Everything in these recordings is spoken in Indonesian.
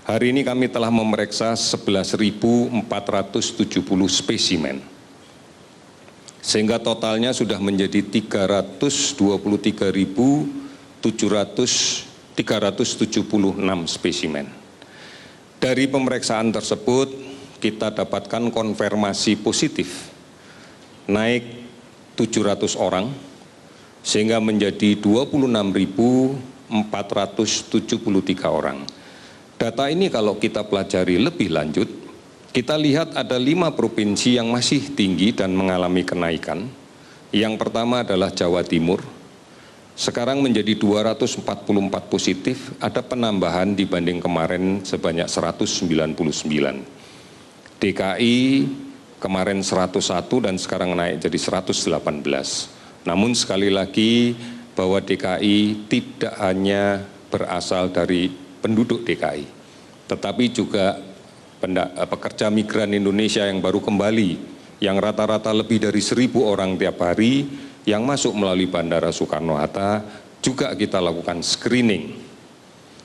Hari ini kami telah memeriksa 11.470 spesimen, sehingga totalnya sudah menjadi 323.376 spesimen. Dari pemeriksaan tersebut, kita dapatkan konfirmasi positif naik 700 orang, sehingga menjadi 26.473 orang. Data ini kalau kita pelajari lebih lanjut, kita lihat ada 5 provinsi yang masih tinggi dan mengalami kenaikan. Yang pertama adalah Jawa Timur, sekarang menjadi 244 positif, ada penambahan dibanding kemarin sebanyak 199. DKI kemarin 101 dan sekarang naik jadi 118. Namun sekali lagi bahwa DKI tidak hanya berasal dari penduduk DKI, tetapi juga pekerja migran Indonesia yang baru kembali, yang rata-rata lebih dari 1.000 orang tiap hari yang masuk melalui Bandara Soekarno-Hatta, juga kita lakukan screening.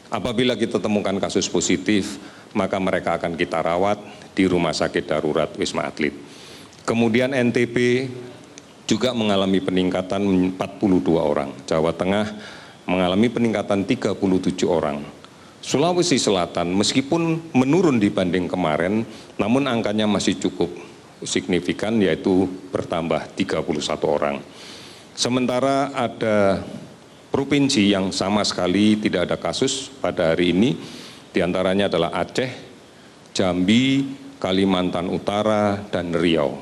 Apabila kita temukan kasus positif, maka mereka akan kita rawat di Rumah Sakit Darurat Wisma Atlet. Kemudian NTB juga mengalami peningkatan 42 orang, Jawa Tengah mengalami peningkatan 37 orang. Sulawesi Selatan meskipun menurun dibanding kemarin, namun angkanya masih cukup signifikan, yaitu bertambah 31 orang. Sementara ada provinsi yang sama sekali tidak ada kasus pada hari ini, diantaranya adalah Aceh, Jambi, Kalimantan Utara, dan Riau.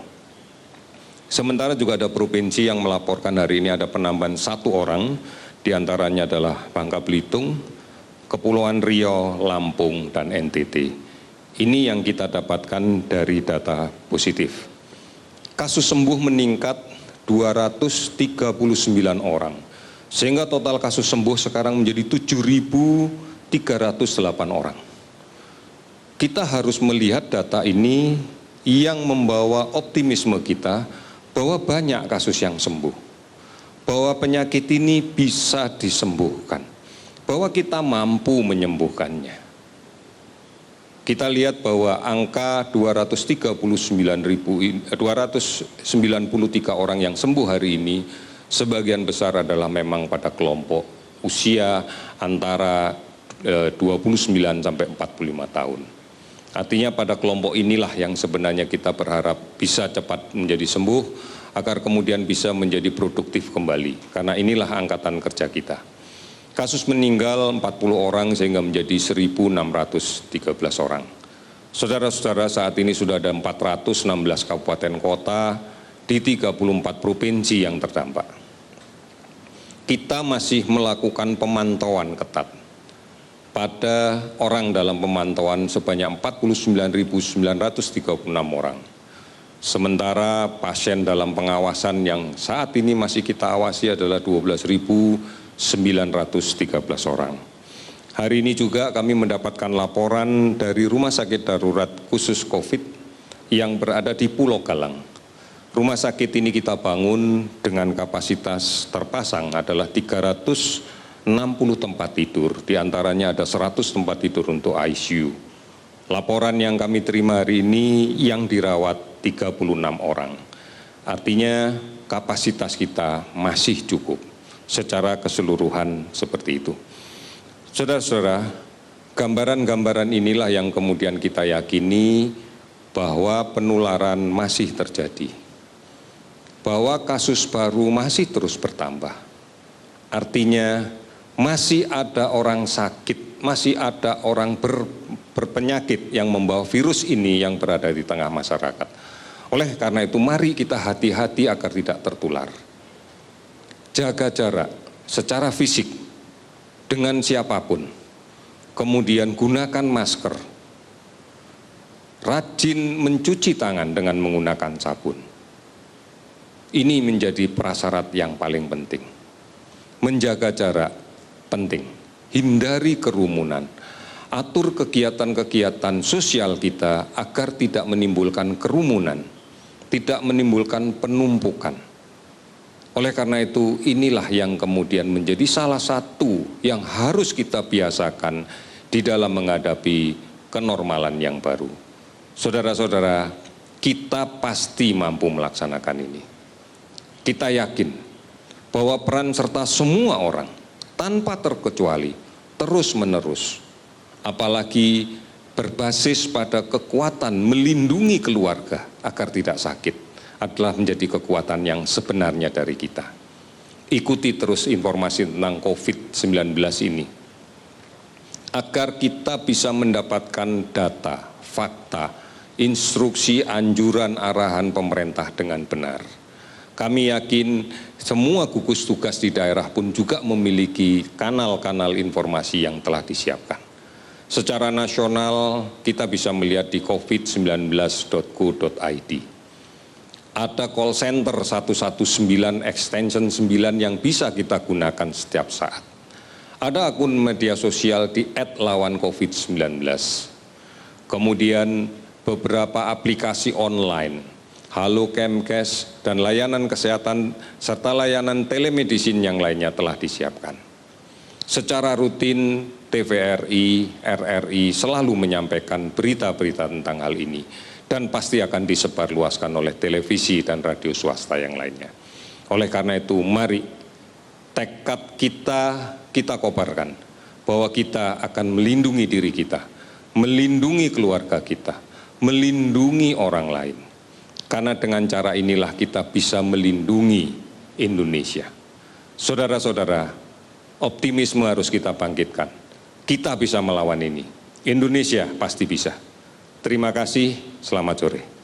Sementara juga ada provinsi yang melaporkan hari ini ada penambahan 1 orang, diantaranya adalah Bangka Belitung, Kepulauan Riau, Lampung, dan NTT. Ini yang kita dapatkan dari data positif. Kasus sembuh meningkat 239 orang, sehingga total kasus sembuh sekarang menjadi 7.308 orang. Kita harus melihat data ini yang membawa optimisme kita bahwa banyak kasus yang sembuh, bahwa penyakit ini bisa disembuhkan, bahwa kita mampu menyembuhkannya. Kita lihat bahwa angka 293 orang yang sembuh hari ini, sebagian besar adalah memang pada kelompok usia antara 29 sampai 45 tahun. Artinya pada kelompok inilah yang sebenarnya kita berharap bisa cepat menjadi sembuh, agar kemudian bisa menjadi produktif kembali, karena inilah angkatan kerja kita. Kasus meninggal 40 orang sehingga menjadi 1.613 orang. Saudara-saudara, saat ini sudah ada 416 kabupaten kota di 34 provinsi yang terdampak. Kita masih melakukan pemantauan ketat. Pada orang dalam pemantauan sebanyak 49.936 orang. Sementara pasien dalam pengawasan yang saat ini masih kita awasi adalah 12.913 orang. Hari ini juga kami mendapatkan laporan dari Rumah Sakit Darurat Khusus COVID yang berada di Pulau Galang. Rumah sakit ini kita bangun dengan kapasitas terpasang adalah 360 tempat tidur, diantaranya ada 100 tempat tidur untuk ICU. Laporan yang kami terima hari ini yang dirawat 36 orang. Artinya kapasitas kita masih cukup secara keseluruhan seperti itu. Saudara-saudara, gambaran-gambaran inilah yang kemudian kita yakini bahwa penularan masih terjadi, bahwa kasus baru masih terus bertambah. Artinya masih ada orang sakit, masih ada orang berpenyakit yang membawa virus ini yang berada di tengah masyarakat. Oleh karena itu, mari kita hati-hati agar tidak tertular. Jaga jarak secara fisik dengan siapapun. Kemudian gunakan masker. Rajin mencuci tangan dengan menggunakan sabun. Ini menjadi prasyarat yang paling penting. Menjaga jarak penting. Hindari kerumunan. Atur kegiatan-kegiatan sosial kita agar tidak menimbulkan kerumunan, tidak menimbulkan penumpukan. Oleh karena itu, inilah yang kemudian menjadi salah satu yang harus kita biasakan di dalam menghadapi kenormalan yang baru. Saudara-saudara, kita pasti mampu melaksanakan ini. Kita yakin bahwa peran serta semua orang tanpa terkecuali terus-menerus, apalagi berbasis pada kekuatan melindungi keluarga agar tidak sakit, adalah menjadi kekuatan yang sebenarnya dari kita. Ikuti terus informasi tentang COVID-19 ini, agar kita bisa mendapatkan data, fakta, instruksi, anjuran, arahan pemerintah dengan benar. Kami yakin semua gugus tugas di daerah pun juga memiliki kanal-kanal informasi yang telah disiapkan. Secara nasional kita bisa melihat di covid19.go.id. Ada call center 119 extension 9 yang bisa kita gunakan setiap saat. Ada akun media sosial di @lawancovid19. Kemudian beberapa aplikasi online, Halo Kemkes, dan layanan kesehatan serta layanan telemedicine yang lainnya telah disiapkan. Secara rutin TVRI, RRI selalu menyampaikan berita-berita tentang hal ini dan pasti akan disebarluaskan oleh televisi dan radio swasta yang lainnya. Oleh karena itu, mari tekad kita kobarkan bahwa kita akan melindungi diri kita, melindungi keluarga kita, melindungi orang lain. Karena dengan cara inilah kita bisa melindungi Indonesia. Saudara-saudara, optimisme harus kita bangkitkan. Kita bisa melawan ini. Indonesia pasti bisa. Terima kasih, selamat sore.